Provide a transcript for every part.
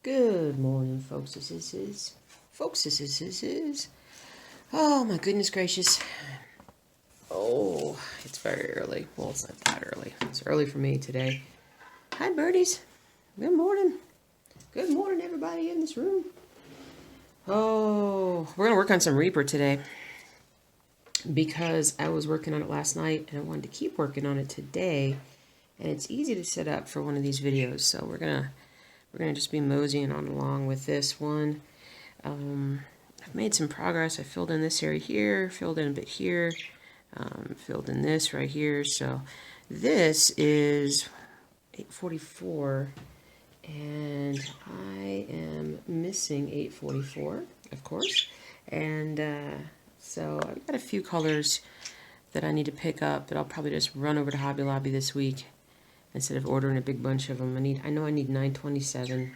Good morning, folks. Oh, my goodness gracious. Oh, it's very early. Well, it's not that early. It's early for me today. Hi, birdies. Good morning. Good morning, everybody in this room. Oh, we're going to work on some Reaper today because I was working on it last night and I wanted to keep working on it today. And it's easy to set up for one of these videos, so we're gonna just be moseying on along with this one. I've made some progress. I filled in this area here, filled in a bit here, filled in this right here. So this is 844, and I am missing 844, of course. And so I've got a few colors that I need to pick up, but I'll probably just run over to Hobby Lobby this week instead of ordering a big bunch of them. I know I need 927,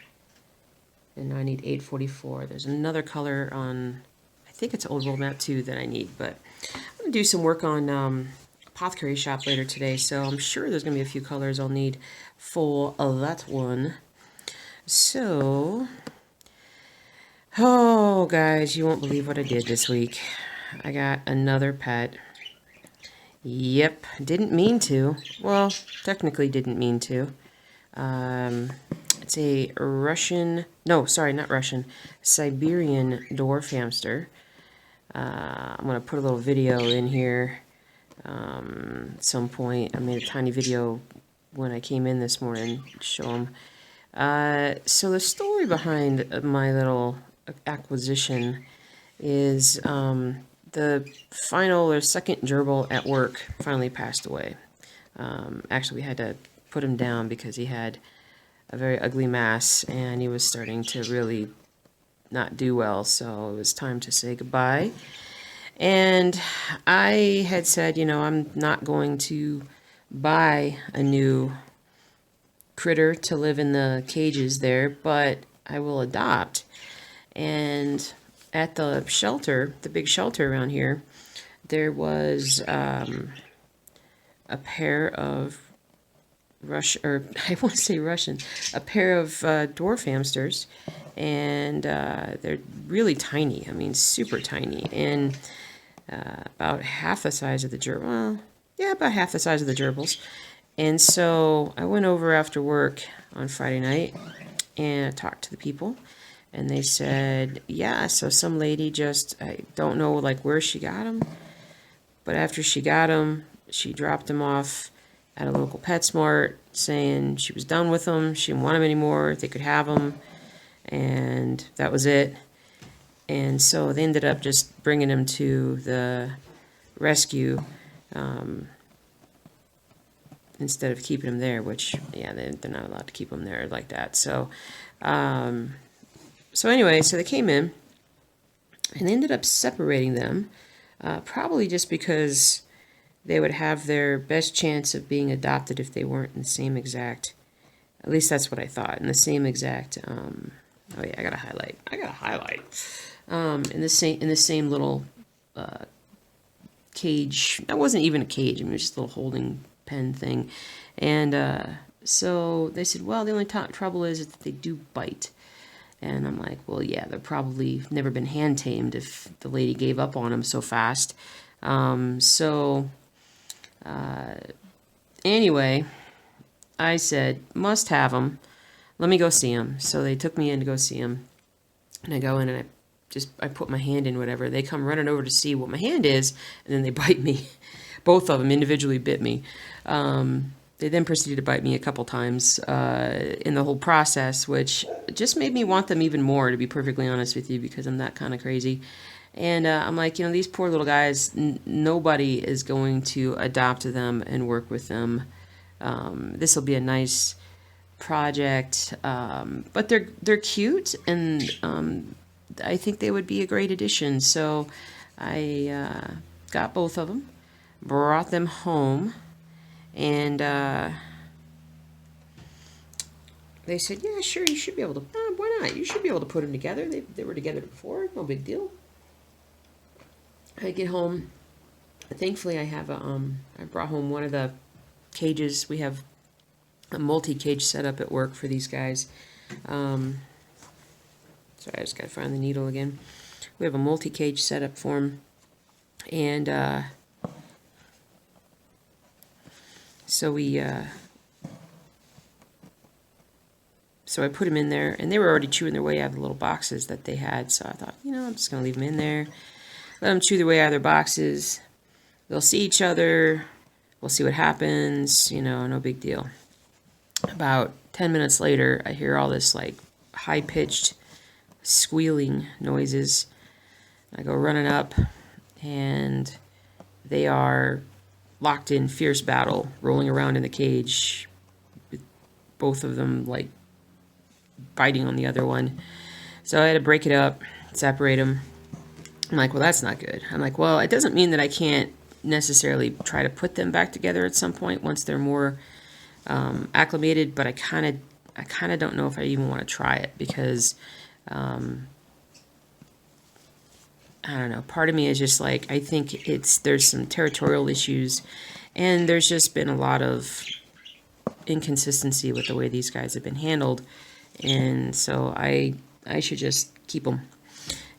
and I need 844. There's another color on, I think it's Old World Map 2 that I need, but I'm going to do some work on Apothecary Shop later today, so I'm sure there's going to be a few colors I'll need for that one. So, oh guys, you won't believe what I did this week. I got another pet. Yep, didn't mean to. Well, technically didn't mean to. It's a Russian, no, sorry, not Russian, Siberian dwarf hamster. I'm going to put a little video in here at some point. I made a tiny video when I came in this morning to show them. So the story behind my little acquisition is the final or second gerbil at work finally passed away. Actually, we had to put him down because he had a very ugly mass and he was starting to really not do well, so it was time to say goodbye. And I had said, you know, I'm not going to buy a new critter to live in the cages there, but I will adopt. And at the shelter, the big shelter around here, there was a pair of I want to say Russian, a pair of dwarf hamsters, and they're really tiny. I mean, super tiny, and about half the size of the gerbil. Well, yeah, about half the size of the gerbils. And so I went over after work on Friday night and talked to the people. And they said, yeah, so some lady just, I don't know, like, where she got them. But after she got them, she dropped them off at a local PetSmart saying she was done with them. She didn't want them anymore. They could have them. And that was it. And so they ended up just bringing them to the rescue instead of keeping them there, which, yeah, they're not allowed to keep them there like that. So, so anyway, so they came in, and they ended up separating them, probably just because they would have their best chance of being adopted if they weren't in the same exact, at least that's what I thought, in the same exact, oh yeah, I gotta highlight, in the same little cage. That wasn't even a cage, I mean, it was just a little holding pen thing. And so they said, well, the only trouble is that they do bite. And I'm like, well, yeah, they're probably never been hand-tamed if the lady gave up on them so fast. Anyway, I said, must have them. Let me go see them. So they took me in to go see them. And I go in and I put my hand in whatever. They come running over to see what my hand is, and then they bite me. Both of them individually bit me. They then proceeded to bite me a couple times in the whole process, which just made me want them even more, to be perfectly honest with you, because I'm that kind of crazy. And I'm like, you know, these poor little guys, nobody is going to adopt them and work with them. This will be a nice project, but they're cute, and I think they would be a great addition. So I got both of them, brought them home. And they said, yeah, sure, you should be able to. Why not? You should be able to put them together. They were together before. No big deal. I get home. Thankfully, I have I brought home one of the cages. We have a multi-cage setup at work for these guys. Sorry, I just gotta find the needle again. We have a multi-cage setup for him, and so I put him in there, and they were already chewing their way out of the little boxes that they had. So I thought, you know, I'm just gonna leave them in there, let them chew their way out of their boxes. They'll see each other. We'll see what happens. You know, no big deal. About 10 minutes later, I hear all this like high-pitched squealing noises. I go running up, and they are locked in fierce battle, rolling around in the cage, with both of them like biting on the other one. So I had to break it up, separate them. I'm like, well, that's not good. I'm like, well, it doesn't mean that I can't necessarily try to put them back together at some point once they're more acclimated, but I kind of don't know if I even want to try it, because I don't know, part of me is just like, I think there's some territorial issues, and there's just been a lot of inconsistency with the way these guys have been handled, and so I should just keep them,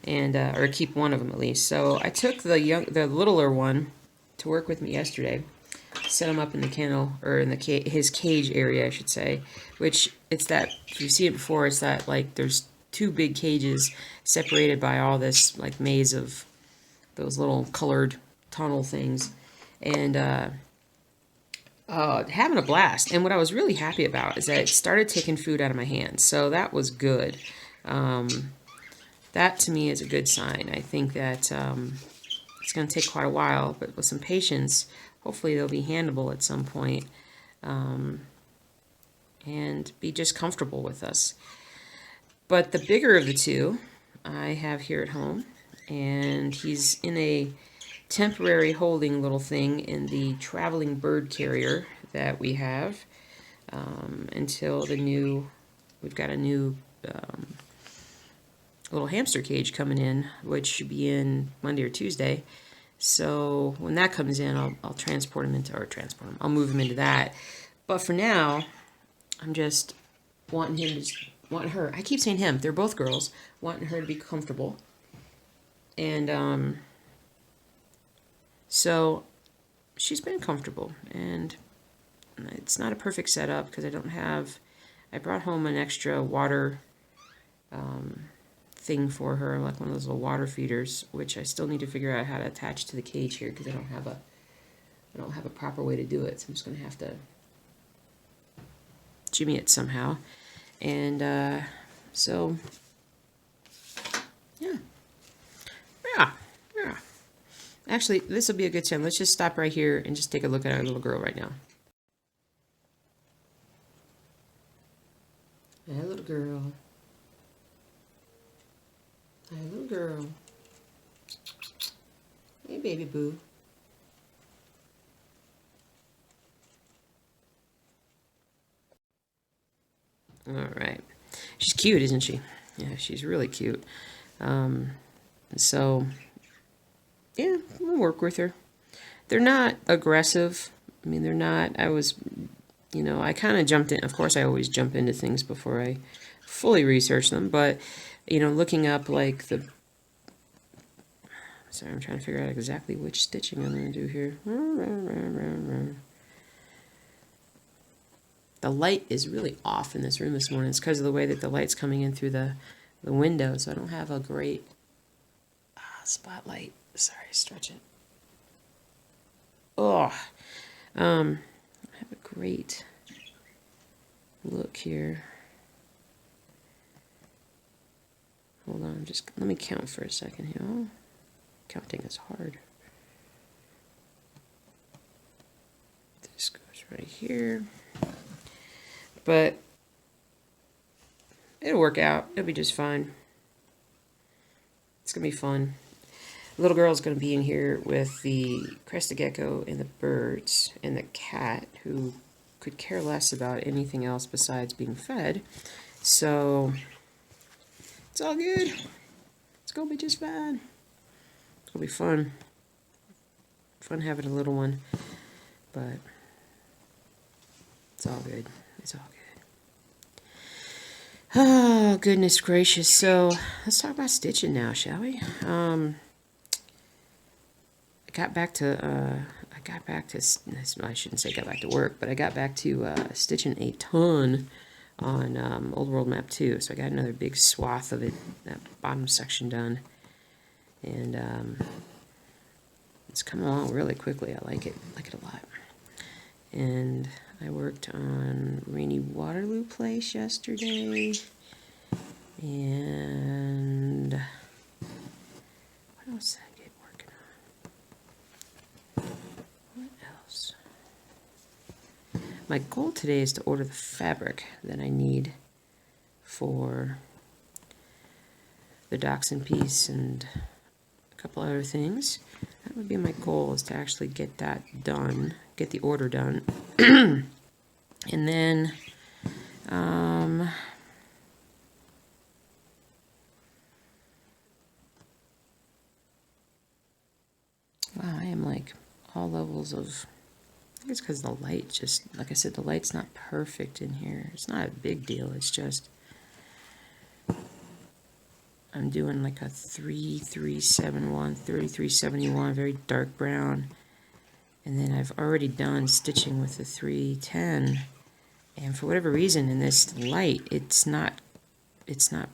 and or keep one of them at least. So I took the littler one to work with me yesterday, set him up in the kennel, or in his cage area, I should say, which it's that, if you've seen it before, it's that like there's two big cages separated by all this like maze of those little colored tunnel things, and having a blast. And what I was really happy about is that it started taking food out of my hands, so that was good. That to me is a good sign. I think that it's going to take quite a while, but with some patience, hopefully they'll be handleable at some point, and be just comfortable with us. But the bigger of the two I have here at home, and he's in a temporary holding little thing in the traveling bird carrier that we have, until we've got a new little hamster cage coming in, which should be in Monday or Tuesday. So when that comes in, I'll I'll move him into that. But for now, I'm just wanting her, I keep saying him, they're both girls, wanting her to be comfortable. And so she's been comfortable, and it's not a perfect setup because I brought home an extra water thing for her, like one of those little water feeders, which I still need to figure out how to attach to the cage here, because I don't have a proper way to do it, so I'm just going to have to jimmy it somehow. And so yeah. Actually, this will be a good time. Let's just stop right here and just take a look at our little girl right now. Hi, little girl. Hi, little girl. Hey, baby boo. All right. She's cute, isn't she? Yeah, she's really cute. So, yeah, we'll work with her. They're not aggressive. I mean, they're not, I kind of jumped in. Of course, I always jump into things before I fully research them. But, looking up like sorry, I'm trying to figure out exactly which stitching I'm going to do here. The light is really off in this room this morning. It's because of the way that the light's coming in through the window, so I don't have a great spotlight. Sorry, stretch it. Oh, I have a great look here. Hold on, let me count for a second here. Oh, counting is hard. This goes right here. But it'll work out. It'll be just fine. It's going to be fun. The little girl's going to be in here with the crested gecko and the birds and the cat, who could care less about anything else besides being fed. So it's all good. It's going to be just fine. It's going to be fun. Fun having a little one. But it's all good. It's all good. Oh, goodness gracious. So let's talk about stitching now, shall we? I got back to, I shouldn't say got back to work, but I got back to stitching a ton on Old World Map 2. So I got another big swath of it, that bottom section done. And it's coming along really quickly. I like it a lot. And I worked on Rainy Waterloo Place yesterday. And what else did I get working on? What else? My goal today is to order the fabric that I need for the dachshund piece and a couple other things. That would be my goal, is to actually get that done, get the order done. And then wow, I am like all levels of, I think it's because the light just, like I said, the light's not perfect in here. It's not a big deal, it's just I'm doing like a 3371, 3371, very dark brown. And then I've already done stitching with the 310. And for whatever reason in this light, it's not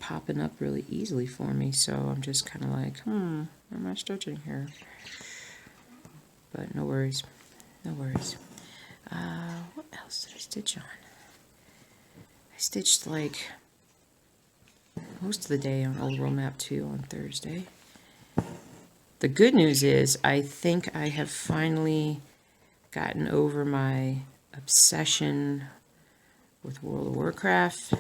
popping up really easily for me. So I'm just kind of like, where am I stitching here? But no worries. No worries. What else did I stitch on? I stitched like most of the day on Old World Map 2 on Thursday. The good news is I think I have finally gotten over my obsession with World of Warcraft.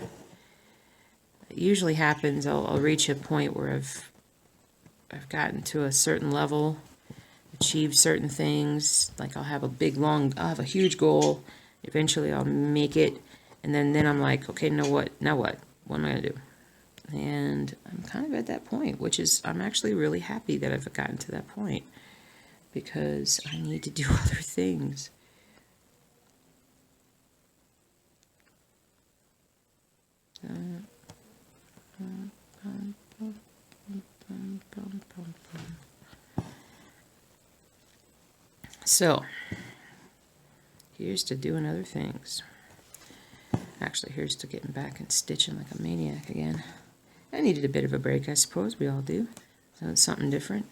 It usually happens, I'll reach a point where I've gotten to a certain level, achieved certain things, like I'll have a huge goal, eventually I'll make it, and then I'm like, okay, now what? What am I going to do? And I'm kind of at that point, which is, I'm actually really happy that I've gotten to that point, because I need to do other things. So, here's to doing other things. Actually, here's to getting back and stitching like a maniac again. I needed a bit of a break, I suppose. We all do. So it's something different.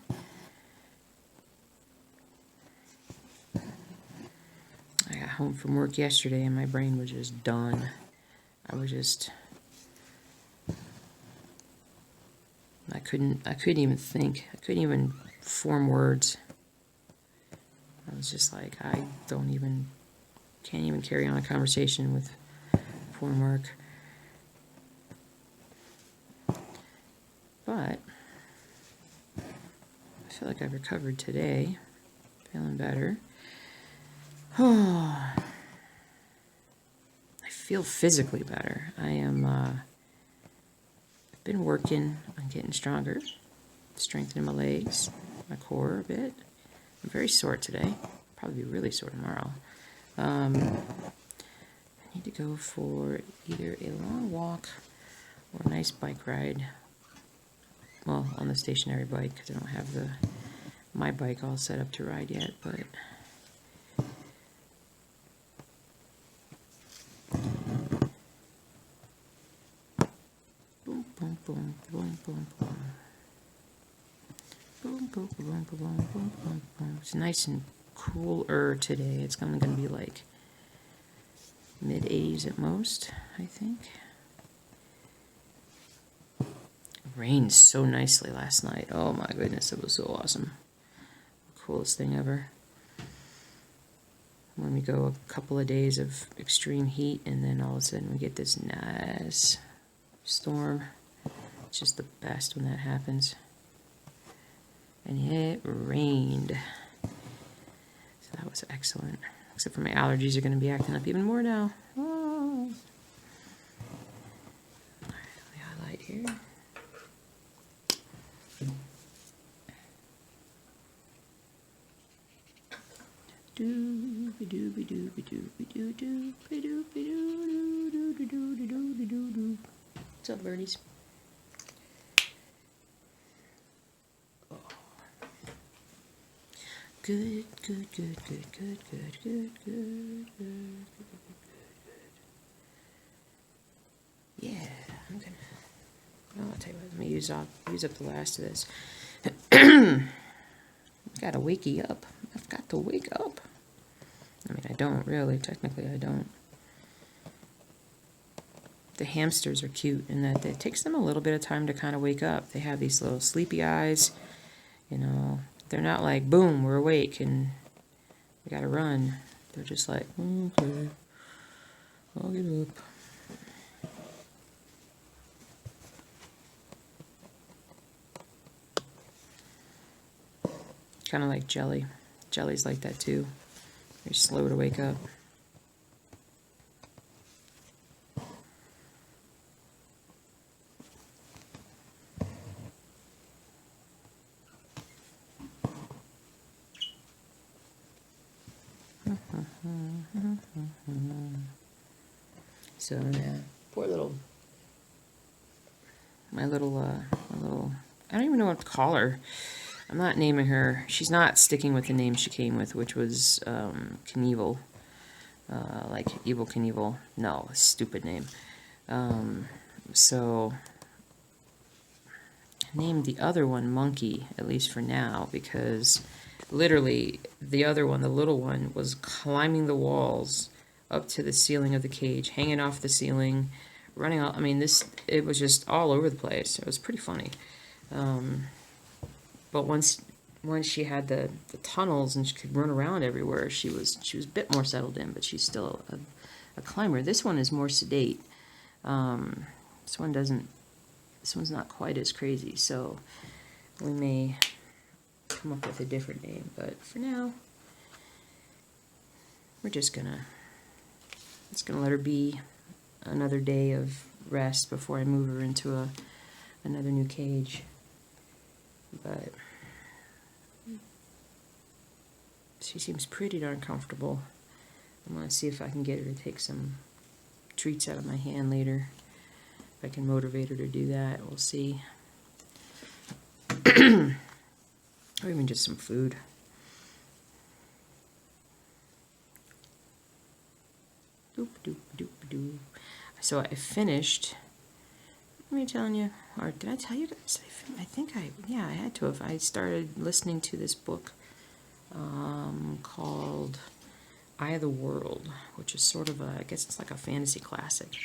I got home from work yesterday and my brain was just done. I couldn't even think. I couldn't even form words. I was just like, can't even carry on a conversation with form work. But I feel like I've recovered today. Feeling better. Oh, I feel physically better. I am, I've been working on getting stronger, strengthening my legs, my core a bit. I'm very sore today. Probably be really sore tomorrow. I need to go for either a long walk or a nice bike ride. Well, on the stationary bike, because I don't have my bike all set up to ride yet, but boom, boom, boom, boom, boom, boom. Boom, boom, boom, boom, boom, boom, boom, boom. It's nice and cooler today. It's only going to be like mid-80s at most, I think. It rained so nicely last night. Oh my goodness, it was so awesome. The coolest thing ever. When we go a couple of days of extreme heat and then all of a sudden we get this nice storm. It's just the best when that happens. And it rained. So that was excellent. Except for my allergies are going to be acting up even more now. Oh. Alright, let me highlight here. What's up, birdies? Oh. Good, good, good, good, good, good, good, good, good. Yeah, I'm gonna. Oh, I'll tell you what. Let me use up the last of this. Gotta wake you up. I've got to wake up. I mean, I don't really. Technically, I don't. The hamsters are cute in that it takes them a little bit of time to kind of wake up. They have these little sleepy eyes. You know, they're not like, boom, we're awake and we gotta run. They're just like, okay, I'll get up. Kind of like Jelly. Jelly's like that too. They're slow to wake up. So yeah, poor little, my little, I don't even know what to call her. I'm not naming her. She's not sticking with the name she came with, which was Knievel. Like Evil Knievel. No, stupid name. So I named the other one Monkey, at least for now, because literally the other one, the little one, was climbing the walls up to the ceiling of the cage, hanging off the ceiling, running out. I mean, it was just all over the place. It was pretty funny. But once she had the tunnels and she could run around everywhere, she was a bit more settled in, but she's still a climber. This one is more sedate. This one's not quite as crazy, so we may come up with a different name, but for now, we're just gonna let her be another day of rest before I move her into another new cage. But she seems pretty darn comfortable. I'm gonna see if I can get her to take some treats out of my hand later. If I can motivate her to do that, we'll see. Or even just some food. Doop, doop, doop, doop. So I finished. What am I telling you? Or did I tell you guys? I think I had to have. I started listening to this book called Eye of the World, which is sort of I guess it's like a fantasy classic.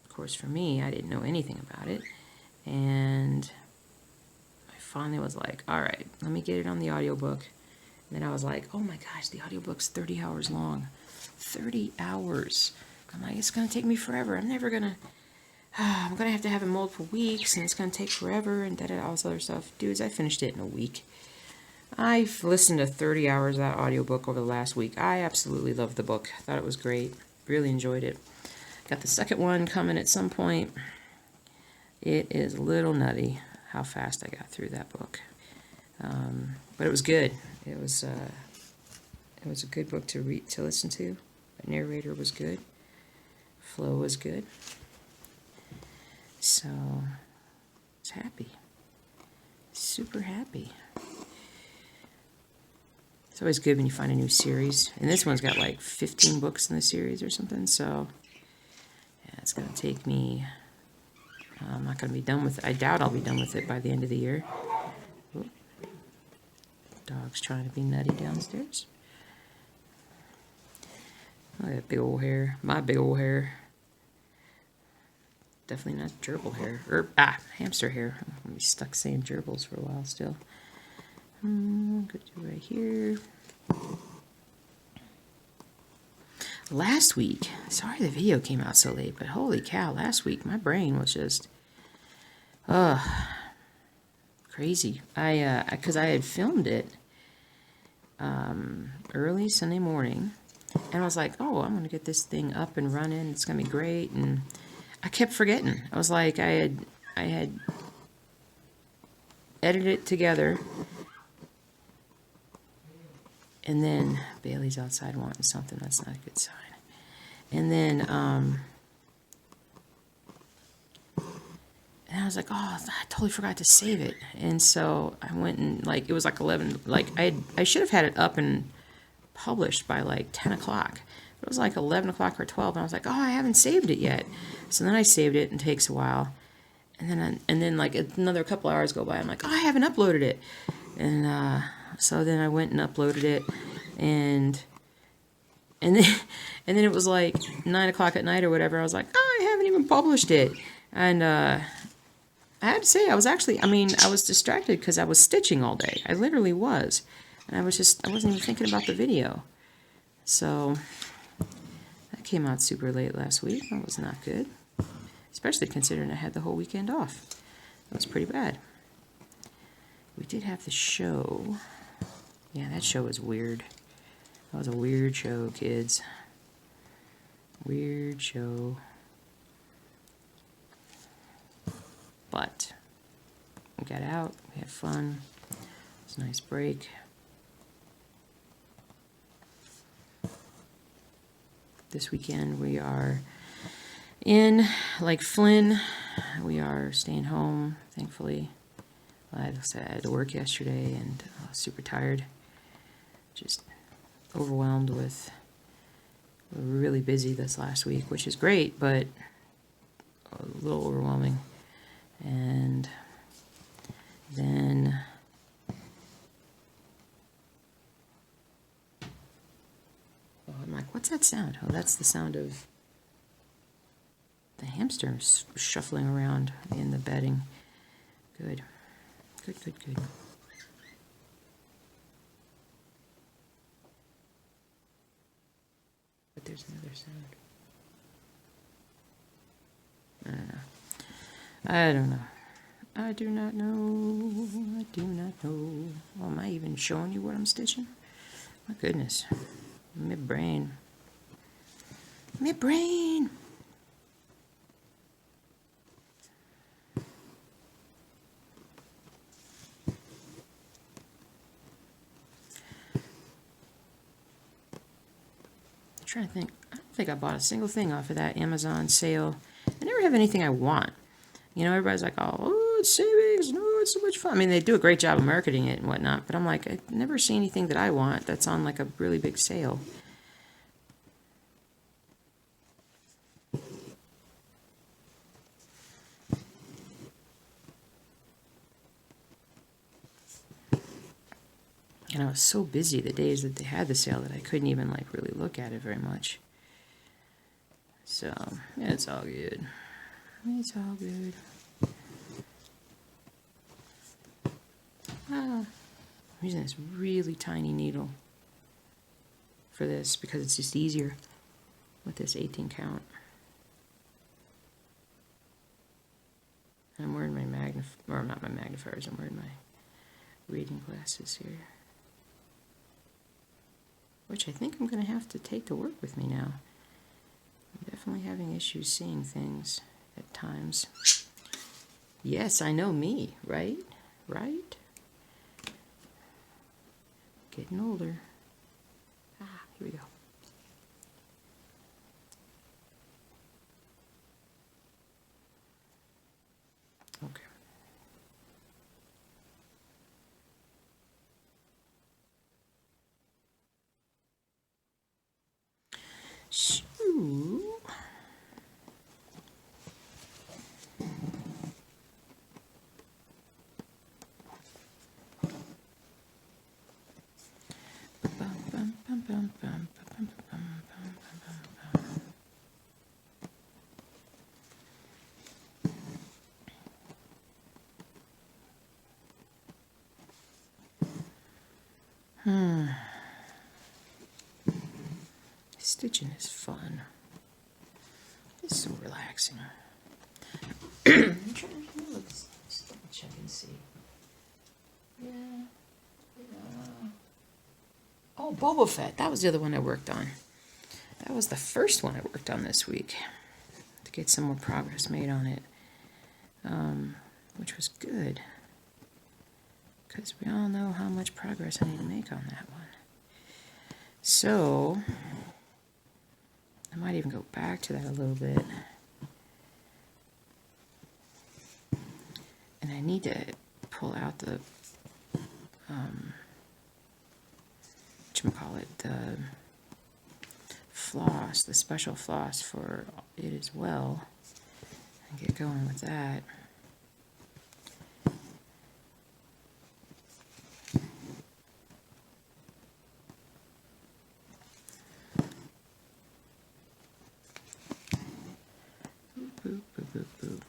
Of course, for me, I didn't know anything about it. And I finally was like, all right, let me get it on the audiobook. And then I was like, oh my gosh, the audiobook's 30 hours long. 30 hours. I'm like, it's going to take me forever. I'm going to have to have it multiple weeks, and it's going to take forever, and all this other stuff. Dudes, I finished it in a week. I've listened to 30 hours of that audiobook over the last week. I absolutely loved the book. I thought it was great. Really enjoyed it. Got the second one coming at some point. It is a little nutty how fast I got through that book. But it was good. It was a good book to listen to. The narrator was good. Flow was good. So, I was happy. Super happy. It's always good when you find a new series. And this one's got like 15 books in the series or something. So, yeah, it's going to take me... I'm not going to be done with it. I doubt I'll be done with it by the end of the year. Ooh. Dog's trying to be nutty downstairs. Look at that big old hair. My big old hair. Definitely not gerbil hair. Hamster hair. I'm going to be stuck saying gerbils for a while still. Go to right here. Last week, sorry the video came out so late, but holy cow, last week my brain was just, crazy. Because I had filmed it early Sunday morning, and I was like, oh, I'm going to get this thing up and running. It's going to be great, and I kept forgetting. I was like, I had edited it together, and then Bailey's outside wanting something. That's not a good sign. And then And I was like, oh, I totally forgot to save it. And so I went and, like, it was like 11, like, I should have had it up and published by like 10 o'clock. It was like 11 o'clock or 12, and I was like, oh, I haven't saved it yet. So then I saved it, and it takes a while. And then like another couple hours go by. I'm like, oh, I haven't uploaded it. And so then I went and uploaded it, and then and then it was like 9 o'clock at night or whatever. I was like, oh, I haven't even published it. And I had to say, I was distracted because I was stitching all day. I literally was. And I wasn't even thinking about the video. So that came out super late last week. That was not good. Especially considering I had the whole weekend off. That was pretty bad. We did have the show. Yeah, that show was weird. That was a weird show, kids. Weird show. But we got out. We had fun. It was a nice break. This weekend we are in, like Flynn, we are staying home, thankfully. I had to work yesterday, and I was super tired. Just overwhelmed with, really busy this last week, which is great, but a little overwhelming. And then I'm like, what's that sound? Oh, that's the sound of the hamsters shuffling around in the bedding. Good. Good, good, good. But there's another sound. I don't know. I do not know. I do not know. Oh, am I even showing you what I'm stitching? My goodness. My brain. My brain. I'm trying to think. I don't think I bought a single thing off of that Amazon sale. I never have anything I want. You know, everybody's like, oh, it's savings. No, it's so much fun. I mean, they do a great job of marketing it and whatnot, but I'm like, I never see anything that I want that's on like a really big sale. And I was so busy the days that they had the sale that I couldn't even like really look at it very much. So, yeah, it's all good. It's all good. I'm using this really tiny needle for this because it's just easier with this 18 count. And I'm wearing my or not my magnifiers, I'm wearing my reading glasses here. Which I think I'm going to have to take to work with me now. I'm definitely having issues seeing things at times. Yes, I know me, right? Right? Getting older. Here we go. Okay. So, stitching is fun. It's so relaxing. I'm trying to look, just check and see. Yeah. Oh, Boba Fett. That was the other one I worked on. That was the first one I worked on this week to get some more progress made on it, which was good because we all know how much progress I need to make on that one. So I might even go back to that a little bit. I need to pull out the, whatchamacallit, the floss, the special floss for it as well, and get going with that.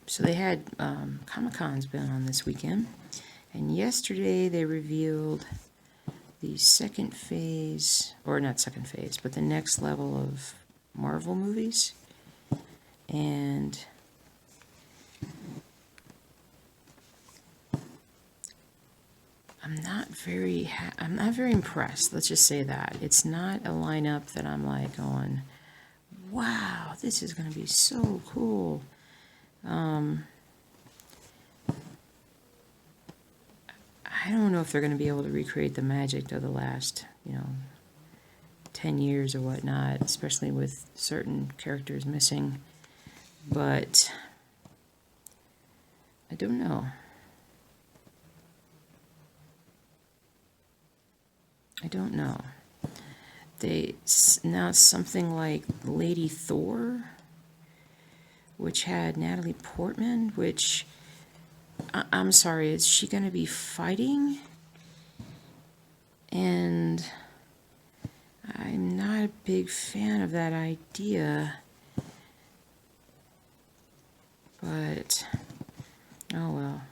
So they had Comic-Con's been on this weekend, and yesterday they revealed the second phase, or not second phase, but the next level of Marvel movies, and I'm not very impressed. Let's just say that it's not a lineup that I'm like going, wow, this is going to be so cool. I don't know if they're going to be able to recreate the magic of the last, 10 years or whatnot, especially with certain characters missing. But I don't know. They now something like Lady Thor, which had Natalie Portman, which, I'm sorry, is she going to be fighting? And I'm not a big fan of that idea, but, oh well.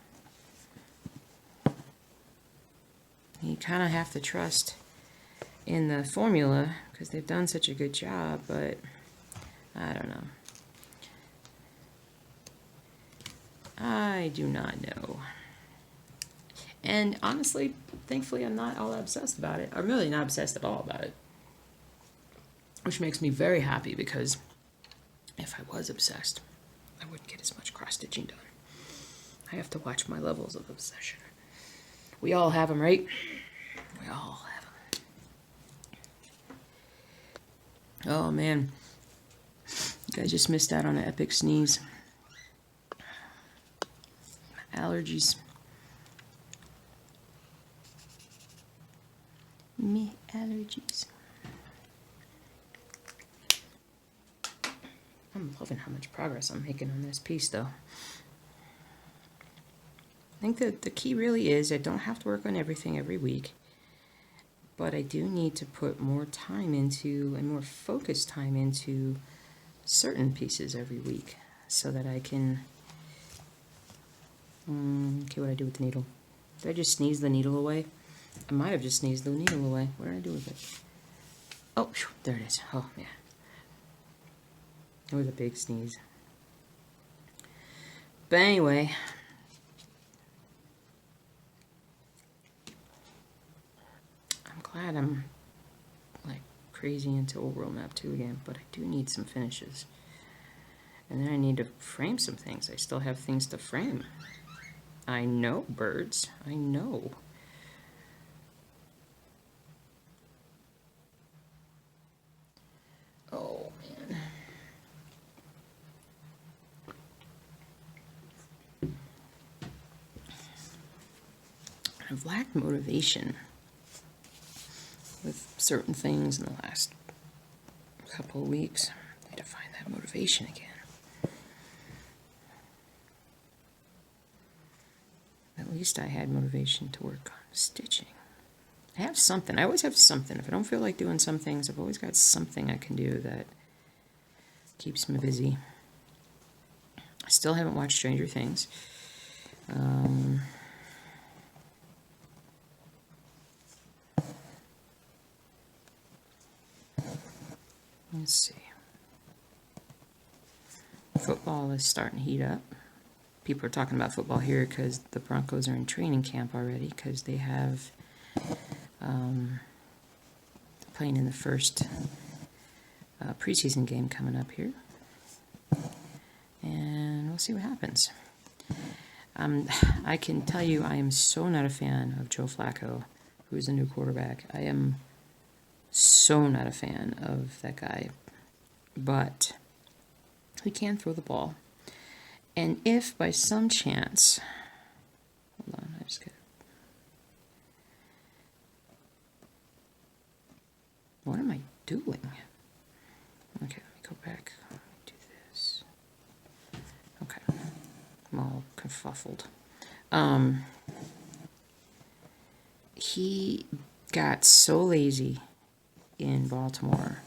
You kind of have to trust in the formula, because they've done such a good job, but I don't know. I do not know. And honestly, thankfully, I'm not all obsessed about it. I'm really not obsessed at all about it. Which makes me very happy, because if I was obsessed, I wouldn't get as much cross-stitching done. I have to watch my levels of obsession. We all have them, right? We all have them. Oh, man. You guys just missed out on an epic sneeze. Allergies. Me allergies. I'm loving how much progress I'm making on this piece, though. I think that the key really is I don't have to work on everything every week, but I do need to put more time into, and more focused time into, certain pieces every week, so that I can, okay, what did I do with the needle? Did I just sneeze the needle away? I might have just sneezed the needle away. What did I do with it? Oh, there it is. Oh, yeah. It was a big sneeze. But anyway, I'm glad I'm like crazy into Old World Map 2 again, but I do need some finishes. And then I need to frame some things. I still have things to frame. I know, birds. I know. Oh, man. I've lacked motivation with certain things in the last couple of weeks. I need to find that motivation again. At least I had motivation to work on stitching. I have something. I always have something. If I don't feel like doing some things, I've always got something I can do that keeps me busy. I still haven't watched Stranger Things. Let's see. Football is starting to heat up. People are talking about football here because the Broncos are in training camp already, because they have playing in the first preseason game coming up here. And we'll see what happens. I can tell you I am so not a fan of Joe Flacco, who is the new quarterback. I am so not a fan of that guy. But he can throw the ball. And if by some chance What am I doing? Okay, let me go back. Let me do this. Okay. I'm all kerfuffled. He got so lazy in Baltimore,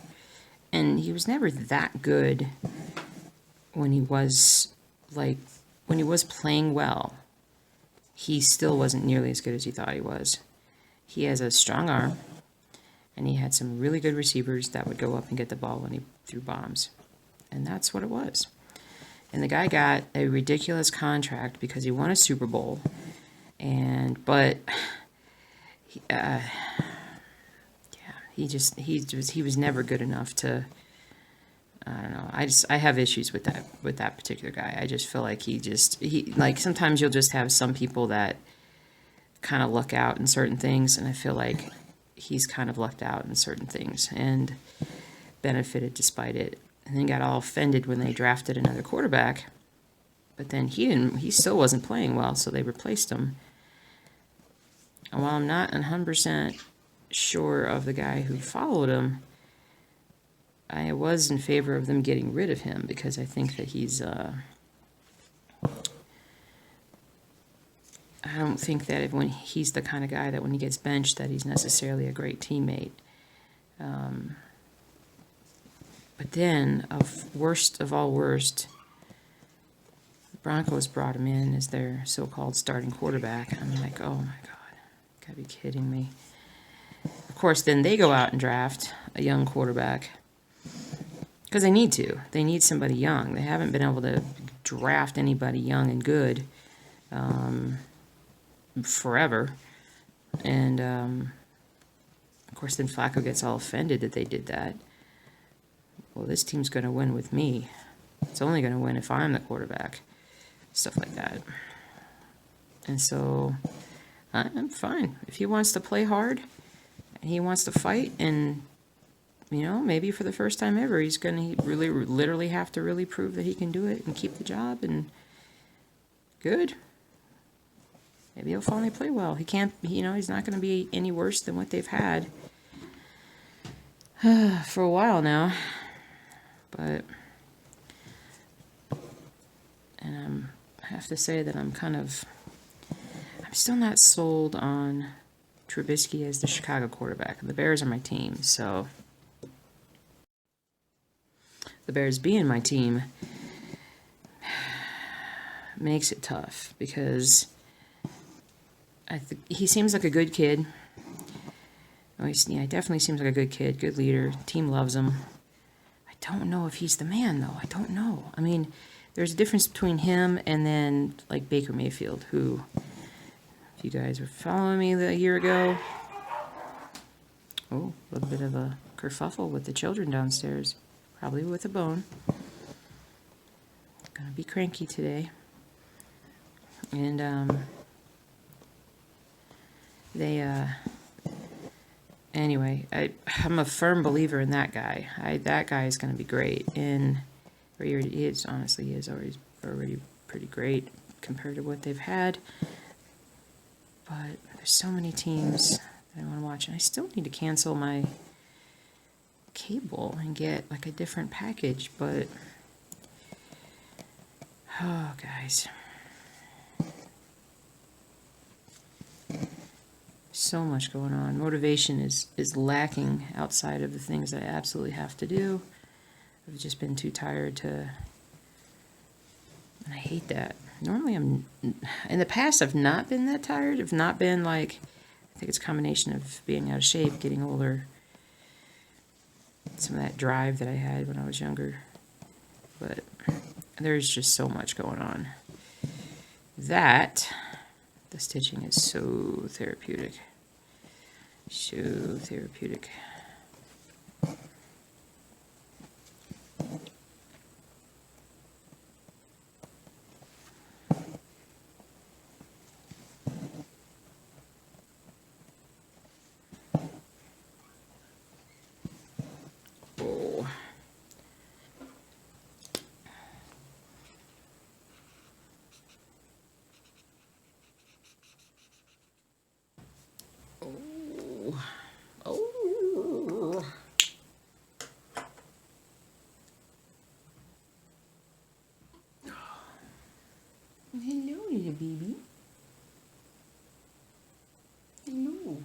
and he was never that good when he was playing well. He still wasn't nearly as good as he thought he was. He has a strong arm, and he had some really good receivers that would go up and get the ball when he threw bombs. And that's what it was. And the guy got a ridiculous contract because he won a Super Bowl. But he was never good enough to. I don't know. I have issues with that particular guy. I just feel like he like sometimes you'll just have some people that kind of luck out in certain things, and I feel like he's kind of lucked out in certain things and benefited despite it. And then got all offended when they drafted another quarterback. But then he still wasn't playing well, so they replaced him. And while I'm not 100% sure of the guy who followed him, I was in favor of them getting rid of him because I think that I don't think that when he's the kind of guy that when he gets benched that he's necessarily a great teammate. But then, worst of all worst, the Broncos brought him in as their so-called starting quarterback. I'm like, oh my God, gotta be kidding me. Of course, then they go out and draft a young quarterback because they need to. They need somebody young. They haven't been able to draft anybody young and good forever. And, of course, then Flacco gets all offended that they did that. Well, this team's going to win with me. It's only going to win if I'm the quarterback. Stuff like that. And so I'm fine. If he wants to play hard and he wants to fight, and, maybe for the first time ever, he's going to really, literally have to really prove that he can do it and keep the job, and good. Maybe he'll finally play well. He can't, he's not going to be any worse than what they've had for a while now. But, and I have to say that I'm still not sold on Trubisky as the Chicago quarterback. The Bears are my team, so the Bears being my team makes it tough because he seems like a good kid. He definitely seems like a good kid, good leader. Team loves him. I don't know if he's the man, though. I don't know. I mean, there's a difference between him and then, like, Baker Mayfield, who, if you guys were following me a year ago, a little bit of a kerfuffle with the children downstairs, probably with a bone. Gonna be cranky today. And, anyway, I'm a firm believer in that guy. That guy is going to be great. And he is already pretty great compared to what they've had. But there's so many teams that I want to watch. And I still need to cancel my cable and get like a different package. But, oh, guys. So much going on. Motivation is lacking outside of the things that I absolutely have to do. I've just been too tired to, and I hate that. Normally in the past I've not been that tired. I've not been like, I think it's a combination of being out of shape, getting older, some of that drive that I had when I was younger. But there's just so much going on. The stitching is so therapeutic. So therapeutic. Oh. Hello, little baby. Hello.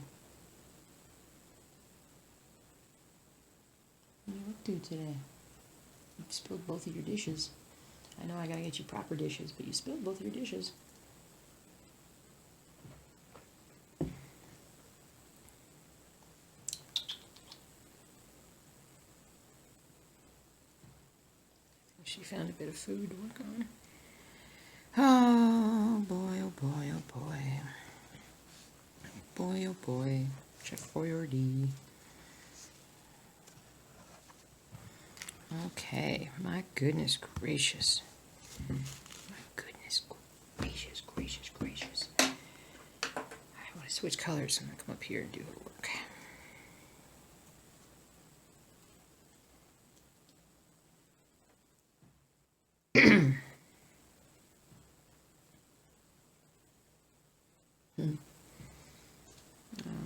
What are you up to today? You spilled both of your dishes. I know I gotta get you proper dishes, but you spilled both of your dishes. She found a bit of food to work on. Oh boy, oh boy, oh boy. Boy, oh boy. Check for your D. Okay, my goodness gracious. My goodness gracious, gracious, gracious. I want to switch colors. I'm going to come up here and do her work.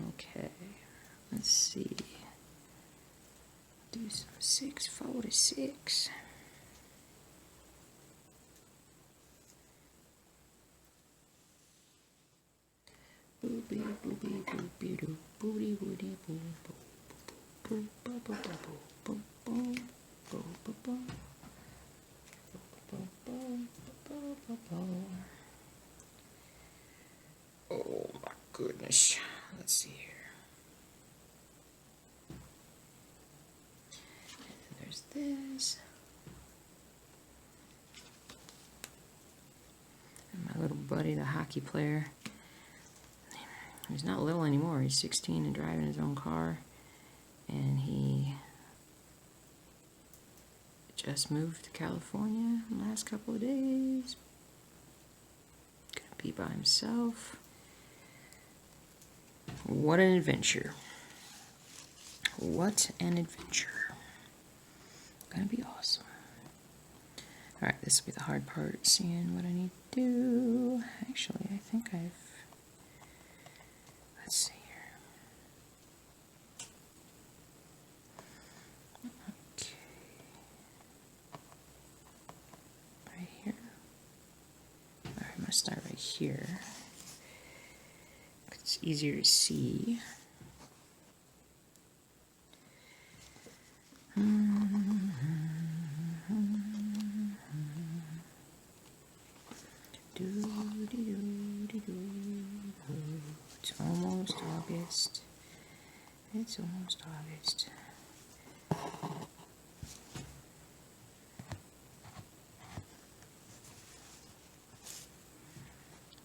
Okay, let's see. Do some 6, 4 to 6. Boopy boopy boopy doo booty woody boo boo boo boo boo boo boo boo boo boo. Oh my goodness. Let's see here. And there's this. And my little buddy, the hockey player. He's not little anymore. He's 16 and driving his own car. And he just moved to California in the last couple of days. Gonna be by himself. What an adventure. What an adventure. Gonna be awesome. Alright, this will be the hard part, seeing what I need to do. Actually, I think I've... Let's see here. Okay. Right here. Alright, I'm gonna start right here. It's easier to see. It's almost August. It's almost August.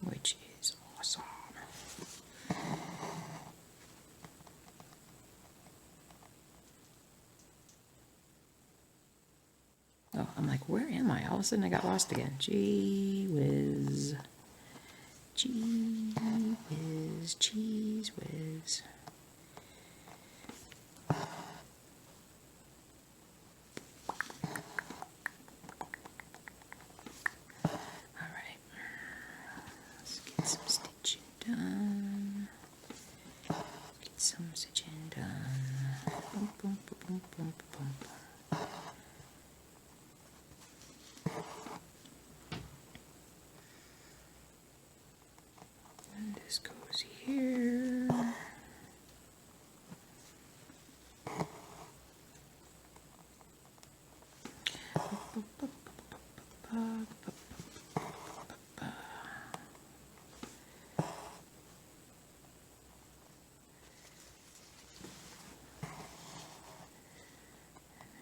Which is awesome. Oh, I'm like, where am I? All of a sudden I got lost again. Gee whiz. Gee whiz. Cheese whiz. Alright. Let's get some stitching done. Get some stitching done. Boom, boom, boom, boom, boom, boom, boom. This goes here.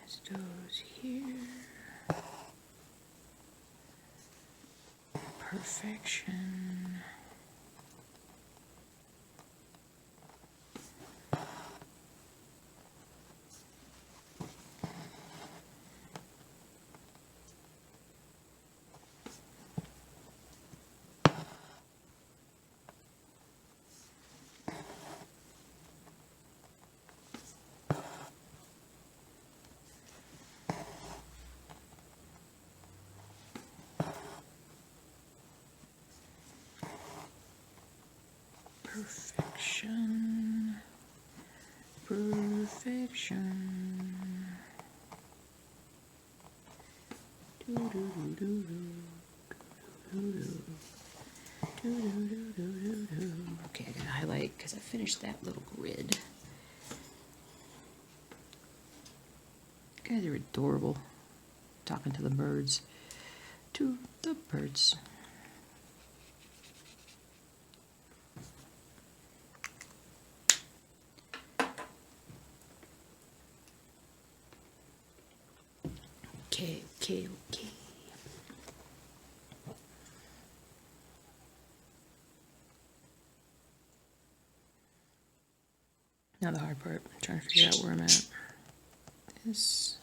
This goes here. Perfection. Perfection. Perfection. Do, do, do, do, do, Okay, I gotta highlight because I finished that little grid. You guys are adorable. Talking to the birds. To the birds. Okay, okay, okay. Now the hard part, I'm trying to figure out where I'm at. This.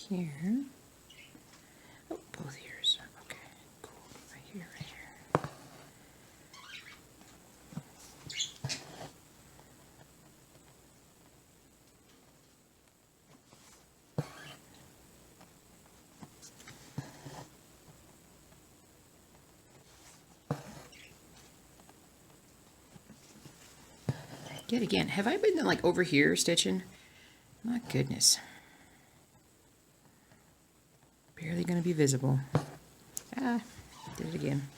Here. Oh, both ears. Okay, cool. Right here, right here. Yet again, have I been like over here stitching? My goodness. Barely going to be visible. Ah, did it again.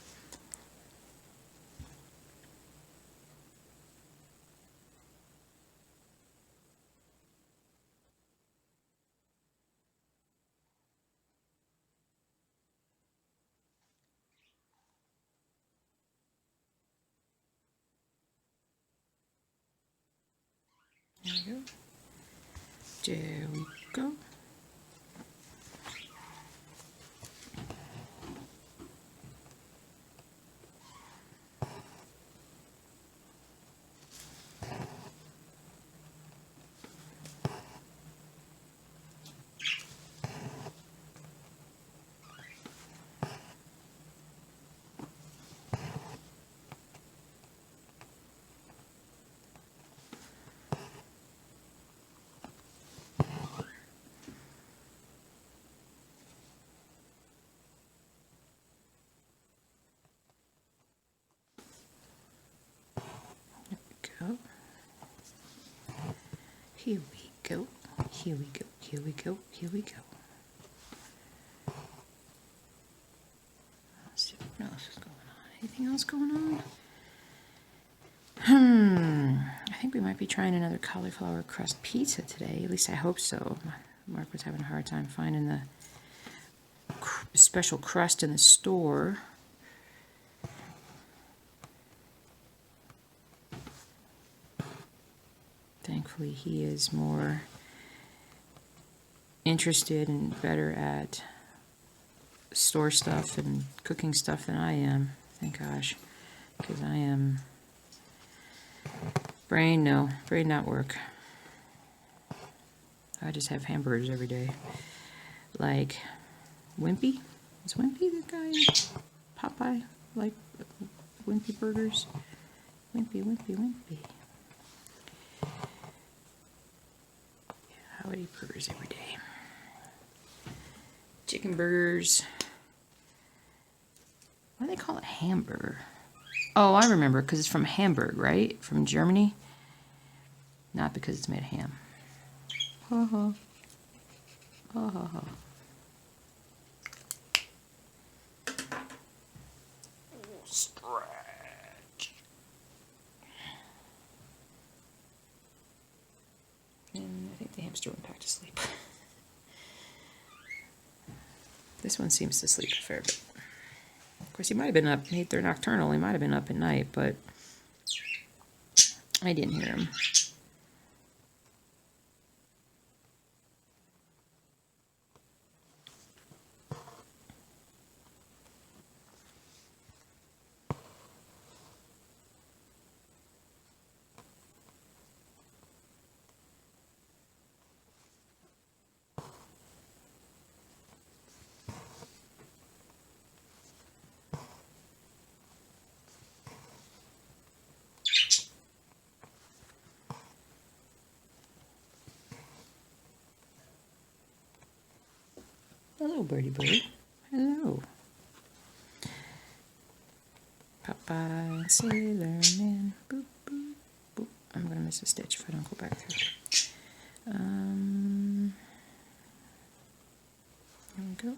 There we go. There we go. Go. Here we go. Here we go. Here we go. Here we go. Let's see what else is going on. Anything else going on? I think we might be trying another cauliflower crust pizza today. At least I hope so. Mark was having a hard time finding the special crust in the store. Thankfully, he is more interested and better at store stuff and cooking stuff than I am. Thank gosh. Because I am... brain not work. I just have hamburgers every day. Like Wimpy? Is Wimpy the guy in Popeye? Like Wimpy burgers? Wimpy. I would eat burgers every day. Chicken burgers. Why do they call it hamburger? Oh, I remember, because it's from Hamburg, right? From Germany. Not because it's made of ham. Ha ha. Ha ha ha. Stretch. And I think the hamster went back to sleep. This one seems to sleep a fair bit. Of course, he might have been up. They're nocturnal. He might have been up at night, but I didn't hear him. Hello, birdie bird. Hello. Popeye, Sailor Man. Boop, boop, boop. I'm going to miss a stitch if I don't go back through. There we go.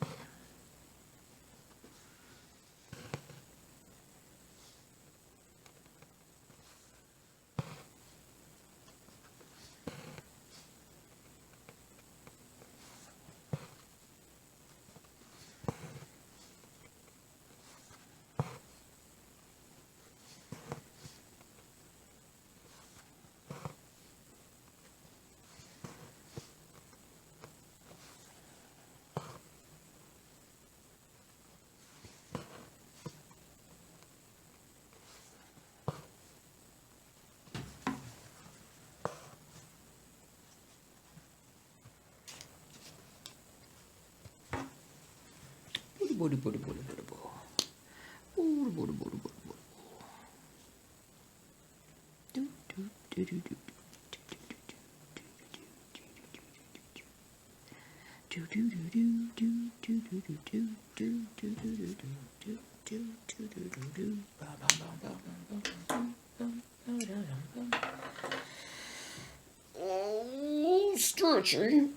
Oh, stretchy.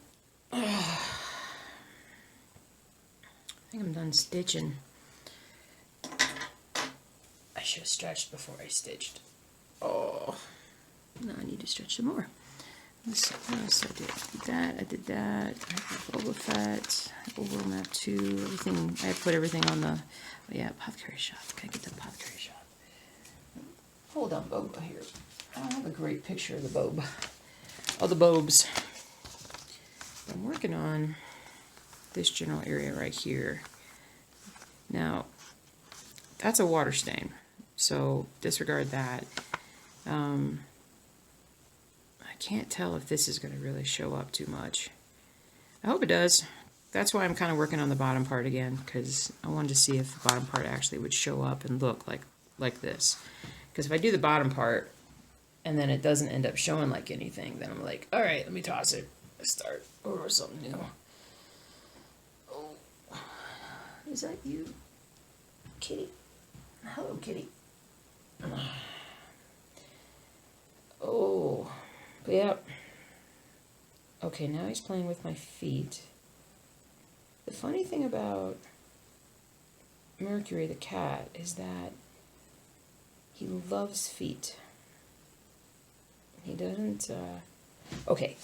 I think I'm done stitching. I should have stretched before I stitched. Oh, now I need to stretch some more. Let's see what else I did. I did that. I have Boba Fett, Overlap 2, everything. I put everything on the, Apothecary Shop. Gotta get the Apothecary Shop. Hold on, Boba here. I have a great picture of the Bob. Oh, the Bobs. I'm working on this general area right here. Now, that's a water stain, so disregard that. I can't tell if this is going to really show up too much. I hope it does. That's why I'm kind of working on the bottom part again, because I wanted to see if the bottom part actually would show up and look like this. Because if I do the bottom part and then it doesn't end up showing like anything, then I'm like, all right, let me toss it. Let's start over something new. Oh, is that you, kitty? Hello, kitty. Oh, yep. Okay, now he's playing with my feet. The funny thing about Mercury the cat is that he loves feet. He doesn't, okay.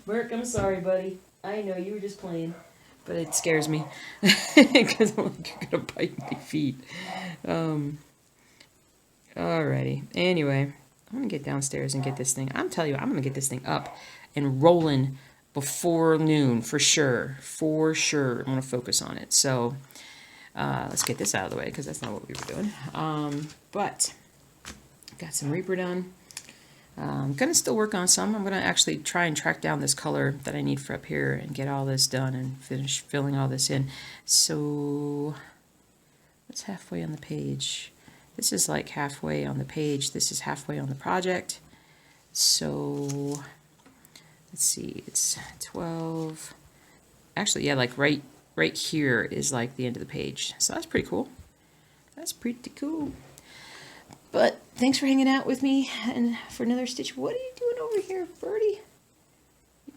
Merc, I'm sorry, buddy. I know, you were just playing. But it scares me. Because I'm like, you're going to bite my feet. Alrighty. Anyway, I'm going to get downstairs and get this thing. I'm telling you, I'm going to get this thing up and rolling before noon, for sure. For sure. I'm going to focus on it. So, let's get this out of the way, because that's not what we were doing. But, got some Reaper done. I'm going to still work on some. I'm going to actually try and track down this color that I need for up here and get all this done and finish filling all this in. So, it's halfway on the page. This is like halfway on the page. This is halfway on the project. So, let's see. It's 12. Actually, yeah, like right here is like the end of the page. So that's pretty cool. That's pretty cool. But thanks for hanging out with me and for another stitch. What are you doing over here, birdie?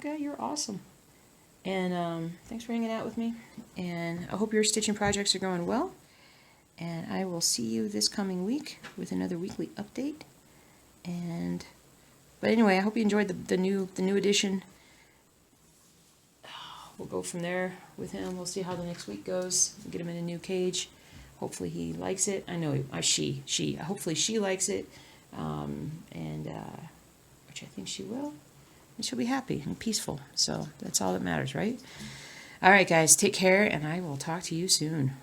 You're awesome. And thanks for hanging out with me. And I hope your stitching projects are going well. And I will see you this coming week with another weekly update. But anyway, I hope you enjoyed the new edition. We'll go from there with him. We'll see how the next week goes. Get him in a new cage. Hopefully he likes it. I know hopefully she likes it. Which I think she will. And she'll be happy and peaceful. So that's all that matters, right? All right, guys, take care, and I will talk to you soon.